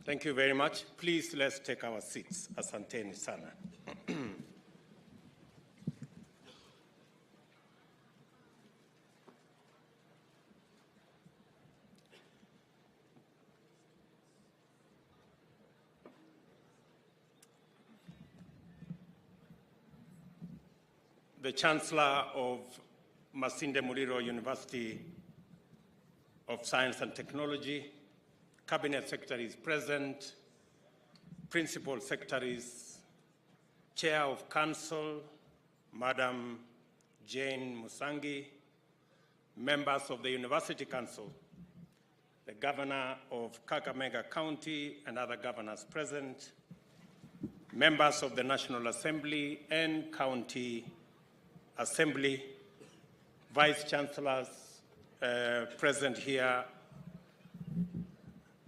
Thank you very much. Please, let's take our seats. Asanteni sana. The Chancellor of Masinde Muliro University of Science and Technology, Cabinet Secretaries present, Principal Secretaries, Chair of Council, Madam Jane Musangi, members of the University Council, the Governor of Kakamega County and other governors present, members of the National Assembly and County Assembly, Vice Chancellors present here,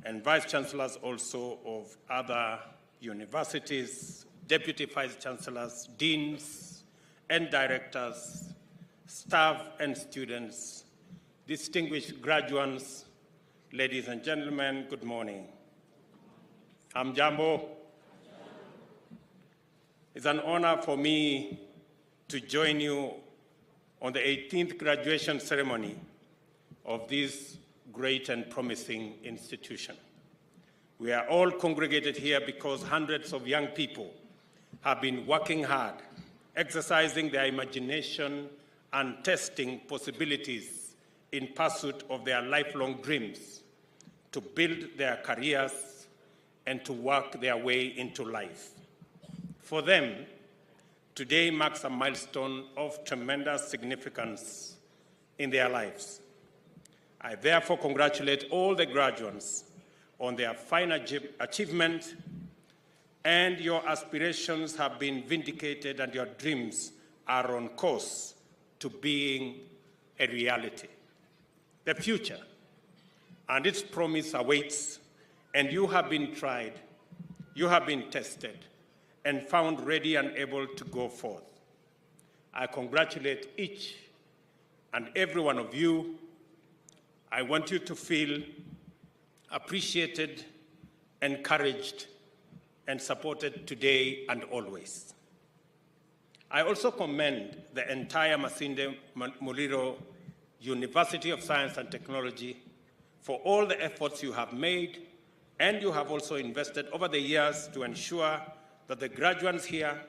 and Vice Chancellors also of other universities, Deputy Vice Chancellors, Deans and Directors, staff and students, distinguished graduates, ladies and gentlemen, good morning. I'm Jambo. It's an honor for me to join you on the 18th graduation ceremony of this great and promising institution. We are all congregated here because hundreds of young people have been working hard, exercising their imagination and testing possibilities in pursuit of their lifelong dreams to build their careers and to work their way into life. For them, today marks a milestone of tremendous significance in their lives. I therefore congratulate all the graduates on their fine achievement, and your aspirations have been vindicated and your dreams are on course to being a reality. The future and its promise awaits, and you have been tried, you have been tested, and found ready and able to go forth. I congratulate each and every one of you. I want you to feel appreciated, encouraged, and supported today and always. I also commend the entire Masinde Muliro University of Science and Technology for all the efforts you have made, and you have also invested over the years to ensure that the graduates here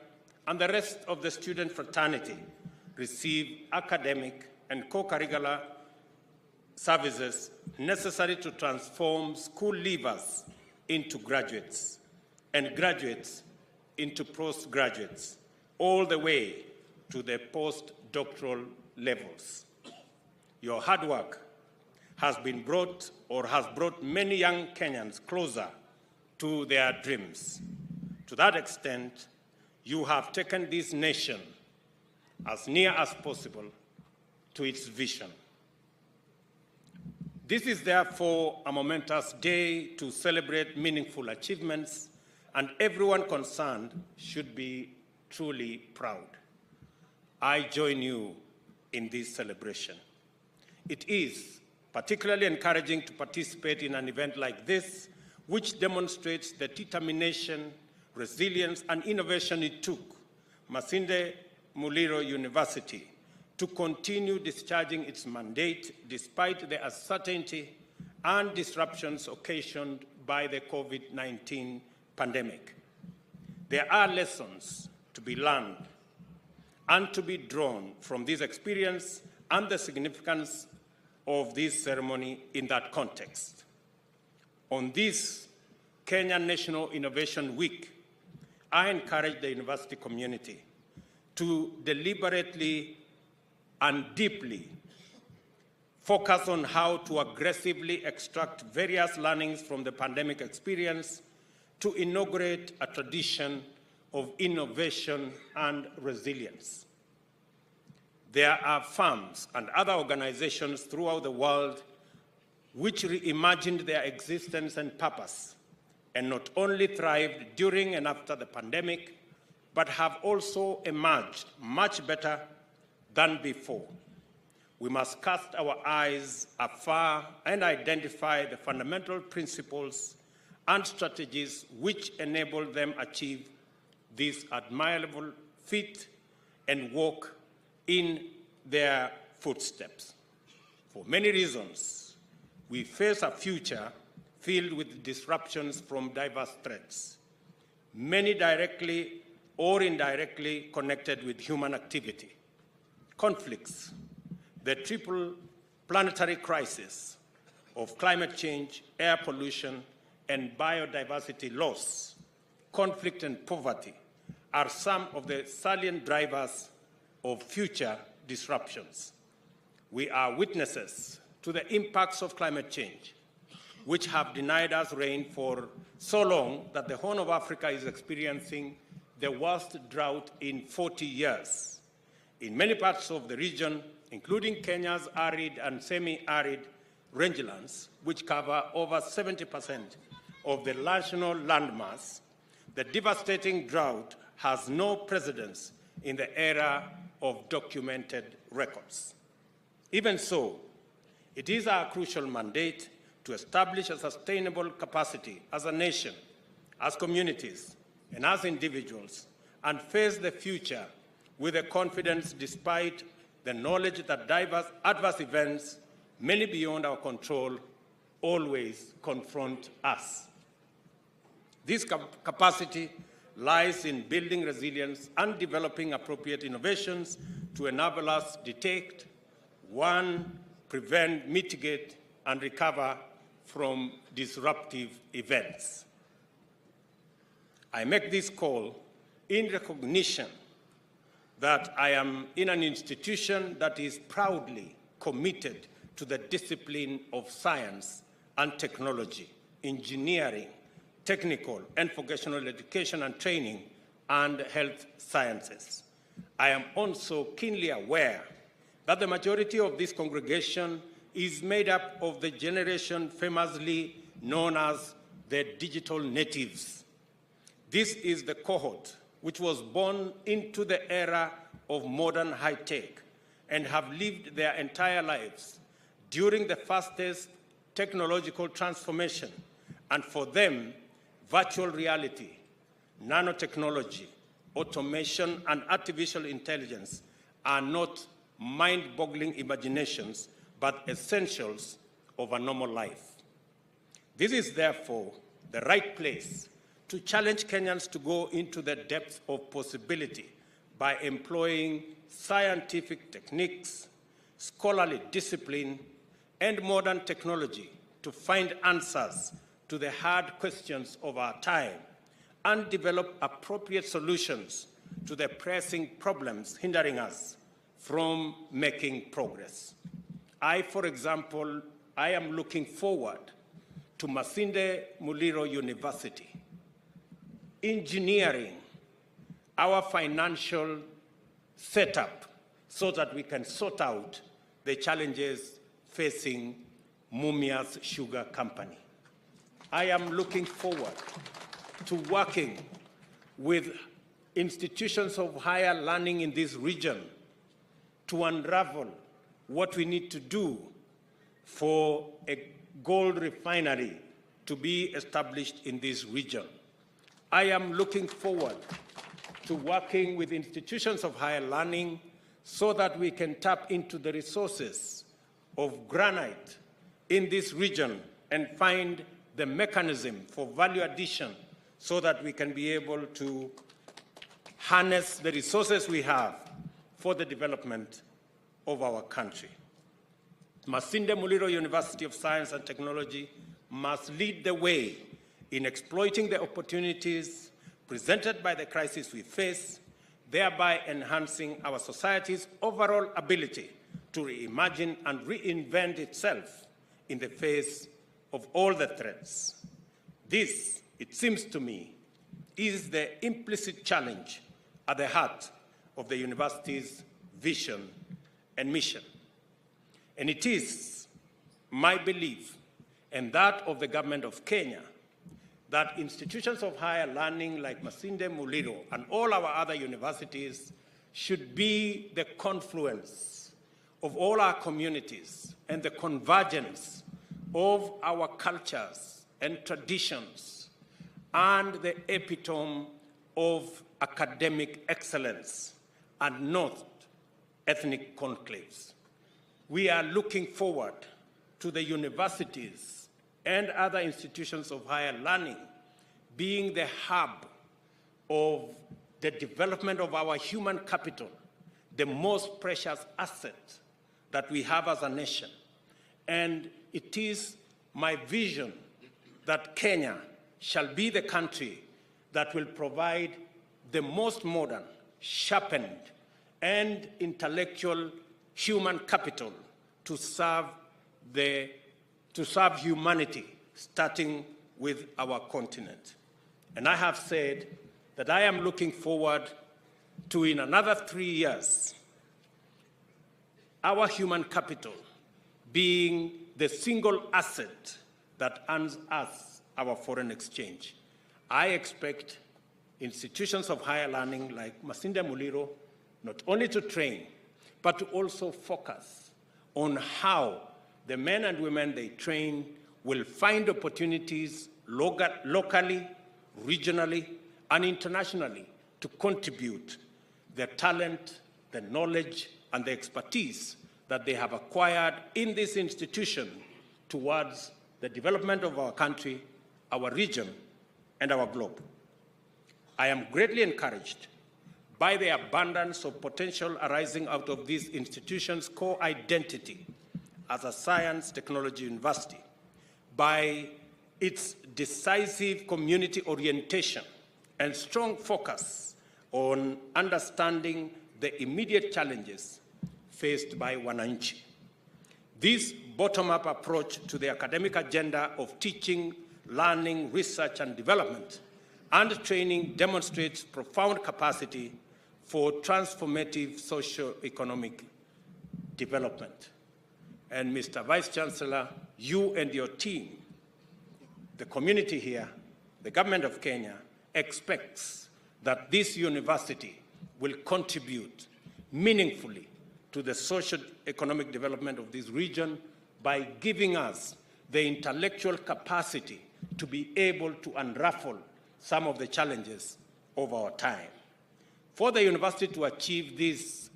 and the rest of the student fraternity receive academic and co-curricular services necessary to transform school leavers into graduates and graduates into postgraduates, all the way to the postdoctoral levels. Your hard work has brought many young Kenyans closer to their dreams. To that extent, you have taken this nation as near as possible to its vision. This is therefore a momentous day to celebrate meaningful achievements, and everyone concerned should be truly proud. I join you in this celebration. It is particularly encouraging to participate in an event like this, which demonstrates the determination, resilience, and innovation it took Masinde Muliro University to continue discharging its mandate despite the uncertainty and disruptions occasioned by the COVID-19 pandemic. There are lessons to be learned and to be drawn from this experience and the significance of this ceremony in that context. On this Kenya National Innovation Week, I encourage the university community to deliberately and deeply focus on how to aggressively extract various learnings from the pandemic experience to inaugurate a tradition of innovation and resilience. There are firms and other organizations throughout the world which reimagined their existence and purpose, and not only thrived during and after the pandemic, but have also emerged much better than before. We must cast our eyes afar and identify the fundamental principles and strategies which enable them achieve this admirable feat and walk in their footsteps. For many reasons, we face a future filled with disruptions from diverse threats, many directly or indirectly connected with human activity, conflicts, the triple planetary crisis of climate change, air pollution, and biodiversity loss, conflict and poverty are some of the salient drivers of future disruptions. We are witnesses to the impacts of climate change, which have denied us rain for so long that the Horn of Africa is experiencing the worst drought in 40 years. In many parts of the region, including Kenya's arid and semi-arid rangelands, which cover over 70% of the national landmass, the devastating drought has no precedence in the era of documented records. Even so, it is our crucial mandate to establish a sustainable capacity as a nation, as communities, and as individuals, and face the future with a confidence despite the knowledge that adverse events, many beyond our control, always confront us. This capacity lies in building resilience and developing appropriate innovations to enable us detect, warn, prevent, mitigate, and recover from disruptive events. I make this call in recognition that I am in an institution that is proudly committed to the discipline of science and technology, engineering, technical and vocational education and training, and health sciences. I am also keenly aware that the majority of this congregation is made up of the generation famously known as the digital natives. This is the cohort which was born into the era of modern high-tech and have lived their entire lives during the fastest technological transformation, and for them, virtual reality, nanotechnology, automation, and artificial intelligence are not mind-boggling imaginations, but essentials of a normal life. This is therefore the right place to challenge Kenyans to go into the depths of possibility by employing scientific techniques, scholarly discipline, and modern technology to find answers to the hard questions of our time and develop appropriate solutions to the pressing problems hindering us from making progress. For example, I am looking forward to Masinde Muliro University, engineering our financial setup so that we can sort out the challenges facing Mumia's Sugar Company. I am looking forward to working with institutions of higher learning in this region to unravel what we need to do for a gold refinery to be established in this region. I am looking forward to working with institutions of higher learning so that we can tap into the resources of granite in this region and find the mechanism for value addition so that we can be able to harness the resources we have for the development of our country. Masinde Muliro University of Science and Technology must lead the way in exploiting the opportunities presented by the crisis we face, thereby enhancing our society's overall ability to reimagine and reinvent itself in the face of all the threats. This, it seems to me, is the implicit challenge at the heart of the university's vision and mission. And it is my belief, and that of the government of Kenya, that institutions of higher learning like Masinde Muliro and all our other universities should be the confluence of all our communities and the convergence of our cultures and traditions and the epitome of academic excellence and not ethnic conclaves. We are looking forward to the universities and other institutions of higher learning being the hub of the development of our human capital, the most precious asset that we have as a nation. And it is my vision that Kenya shall be the country that will provide the most modern, sharpened, and intellectual human capital to serve humanity, starting with our continent. And I have said that I am looking forward to, in another 3 years, our human capital being the single asset that earns us our foreign exchange. I expect institutions of higher learning like Masinde Muliro not only to train, but to also focus on how the men and women they train will find opportunities locally, regionally, and internationally to contribute the talent, the knowledge, and the expertise that they have acquired in this institution towards the development of our country, our region, and our globe. I am greatly encouraged by the abundance of potential arising out of this institution's core identity as a science technology university, by its decisive community orientation and strong focus on understanding the immediate challenges faced by wananchi. This bottom-up approach to the academic agenda of teaching, learning, research, and development and training demonstrates profound capacity for transformative socio-economic development. And Mr. Vice Chancellor, you and your team, the community here, the government of Kenya, expects that this university will contribute meaningfully to the socio-economic development of this region by giving us the intellectual capacity to be able to unravel some of the challenges of our time. For the university to achieve this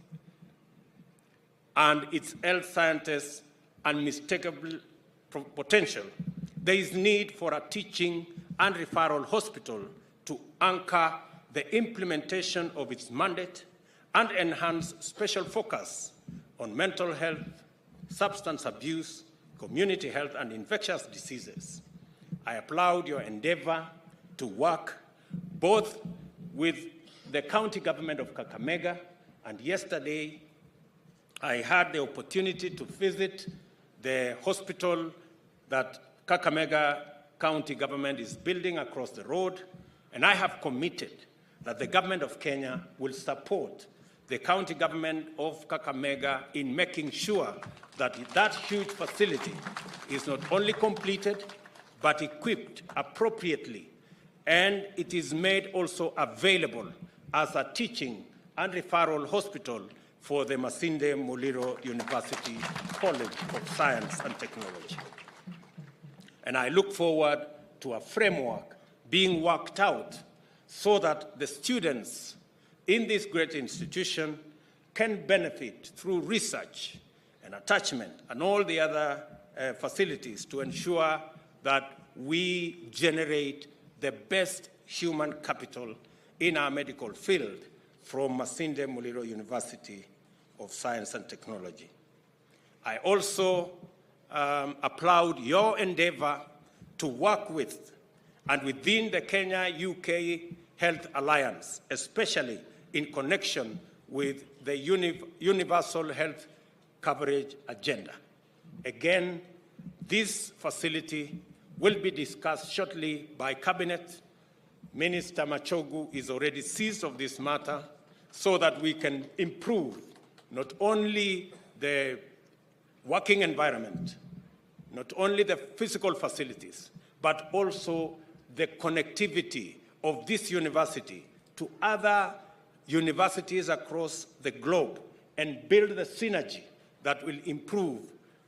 and its health scientists' unmistakable potential, there is need for a teaching and referral hospital to anchor the implementation of its mandate and enhance special focus on mental health, substance abuse, community health, and infectious diseases. I applaud your endeavor to work both with the county government of Kakamega, and yesterday I had the opportunity to visit the hospital that Kakamega County government is building across the road, and I have committed that the government of Kenya will support the county government of Kakamega in making sure that that huge facility is not only completed, but equipped appropriately, and it is made also available as a teaching and referral hospital for the Masinde Muliro University College of Science and Technology. And I look forward to a framework being worked out so that the students in this great institution can benefit through research and attachment and all the other facilities to ensure that we generate the best human capital in our medical field from Masinde Muliro University of Science and Technology. I also applaud your endeavor to work with and within the Kenya-UK Health Alliance, especially in connection with the Universal Health Coverage Agenda. Again, this facility will be discussed shortly by Cabinet. Minister Machogu is already seized of this matter so that we can improve not only the working environment, not only the physical facilities, but also the connectivity of this university to other universities across the globe and build the synergy that will improve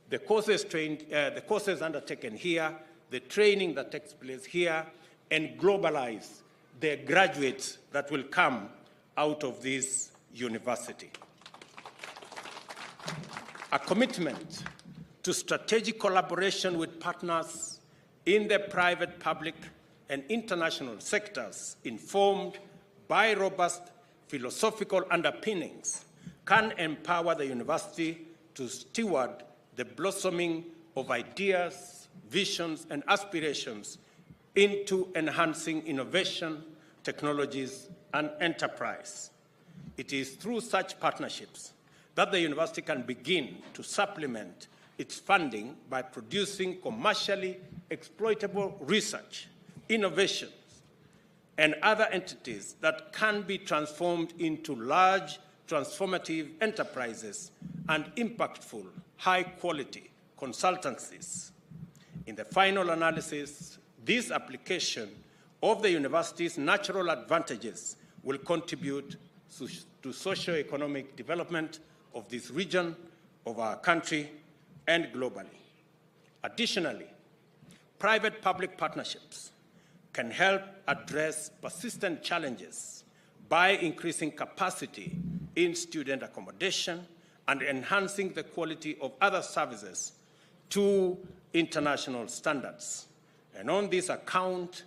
the courses undertaken here, the training that takes place here, and globalize the graduates that will come out of this university. A commitment to strategic collaboration with partners in the private, public, and international sectors, informed by robust philosophical underpinnings, can empower the university to steward the blossoming of ideas, visions, and aspirations into enhancing innovation, technologies, and enterprise. It is through such partnerships that the university can begin to supplement its funding by producing commercially exploitable research, innovations, and other entities that can be transformed into large, transformative enterprises and impactful, high-quality consultancies. In the final analysis, this application of the university's natural advantages will contribute to socio-economic development of this region, of our country, and globally. Additionally, private-public partnerships can help address persistent challenges by increasing capacity in student accommodation and enhancing the quality of other services to international standards. And on this account,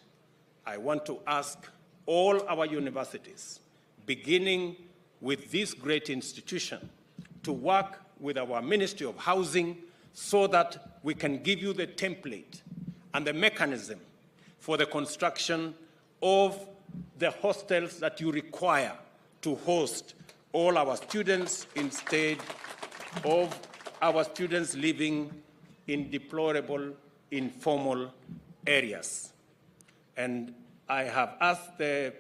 I want to ask all our universities, beginning with this great institution, to work with our Ministry of Housing so that we can give you the template and the mechanism for the construction of the hostels that you require to host all our students instead of our students living in deplorable, informal areas. And I have asked the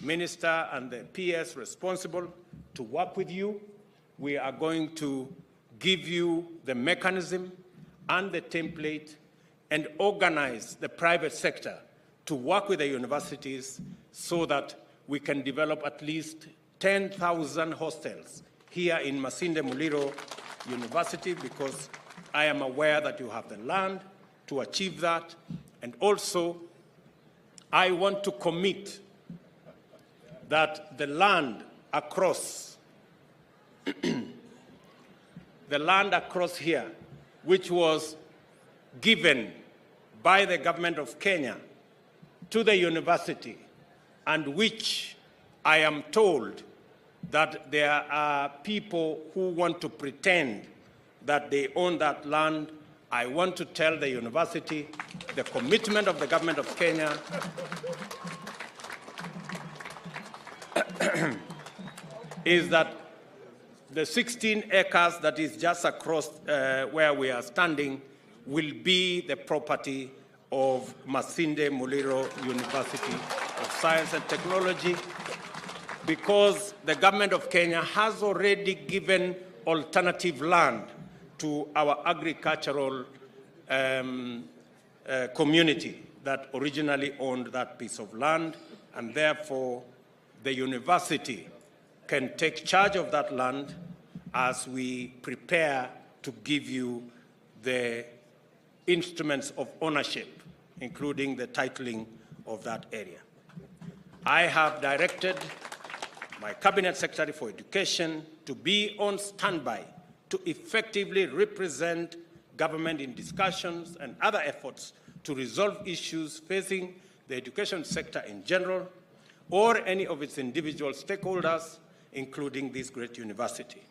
Minister and the PS responsible to work with you. We are going to give you the mechanism and the template and organize the private sector to work with the universities so that we can develop at least 10,000 hostels here in Masinde Muliro University, because I am aware that you have the land to achieve that. And also, I want to commit that the land across here, which was given by the government of Kenya to the university, and which I am told that there are people who want to pretend that they own that land. I want to tell the university the commitment of the government of Kenya is that the 16 acres that is just across where we are standing will be the property of Masinde Muliro University of Science and Technology, because the government of Kenya has already given alternative land to our agricultural community that originally owned that piece of land, and therefore the university can take charge of that land as we prepare to give you the instruments of ownership, including the titling of that area. I have directed my Cabinet Secretary for Education to be on standby to effectively represent government in discussions and other efforts to resolve issues facing the education sector in general or any of its individual stakeholders, including this great university.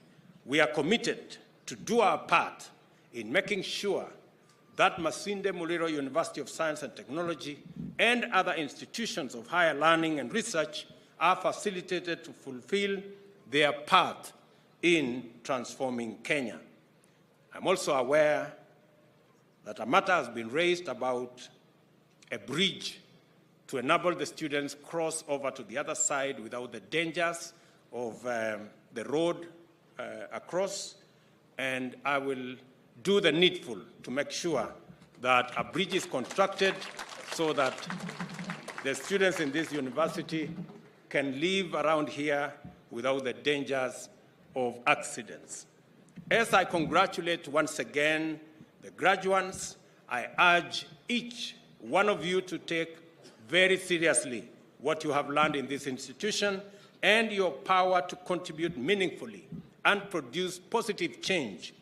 We are committed to do our part in making sure that Masinde Muliro University of Science and Technology and other institutions of higher learning and research are facilitated to fulfill their part in transforming Kenya. I'm also aware that a matter has been raised about a bridge to enable the students cross over to the other side without the dangers of the road across, and I will do the needful to make sure that a bridge is constructed so that the students in this university can live around here without the dangers of accidents. As I congratulate once again the graduates, I urge each one of you to take very seriously what you have learned in this institution and your power to contribute meaningfully and produce positive change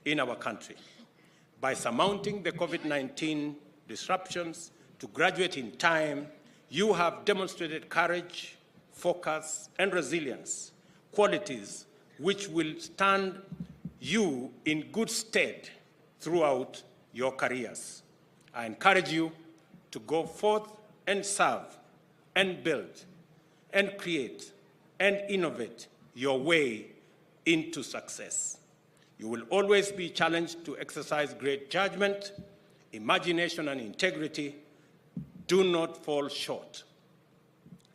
in our country. By surmounting the COVID-19 disruptions to graduate in time, you have demonstrated courage, focus, and resilience, qualities which will stand you in good stead throughout your careers. I encourage you to go forth and serve and build and create and innovate your way into success. You will always be challenged to exercise great judgment, imagination, and integrity. Do not fall short.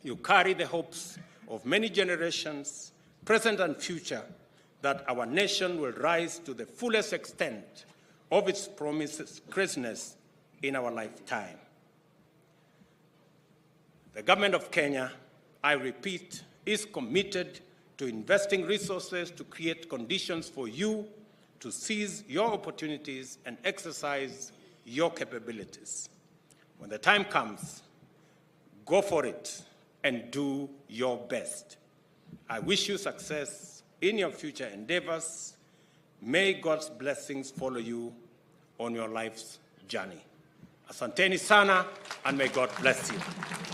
You carry the hopes of many generations, present and future, that our nation will rise to the fullest extent of its promised greatness in our lifetime. The government of Kenya, I repeat, is committed to investing resources to create conditions for you to seize your opportunities and exercise your capabilities. When the time comes, go for it and do your best. I wish you success in your future endeavors. May God's blessings follow you on your life's journey. Asanteni sana, and may God bless you.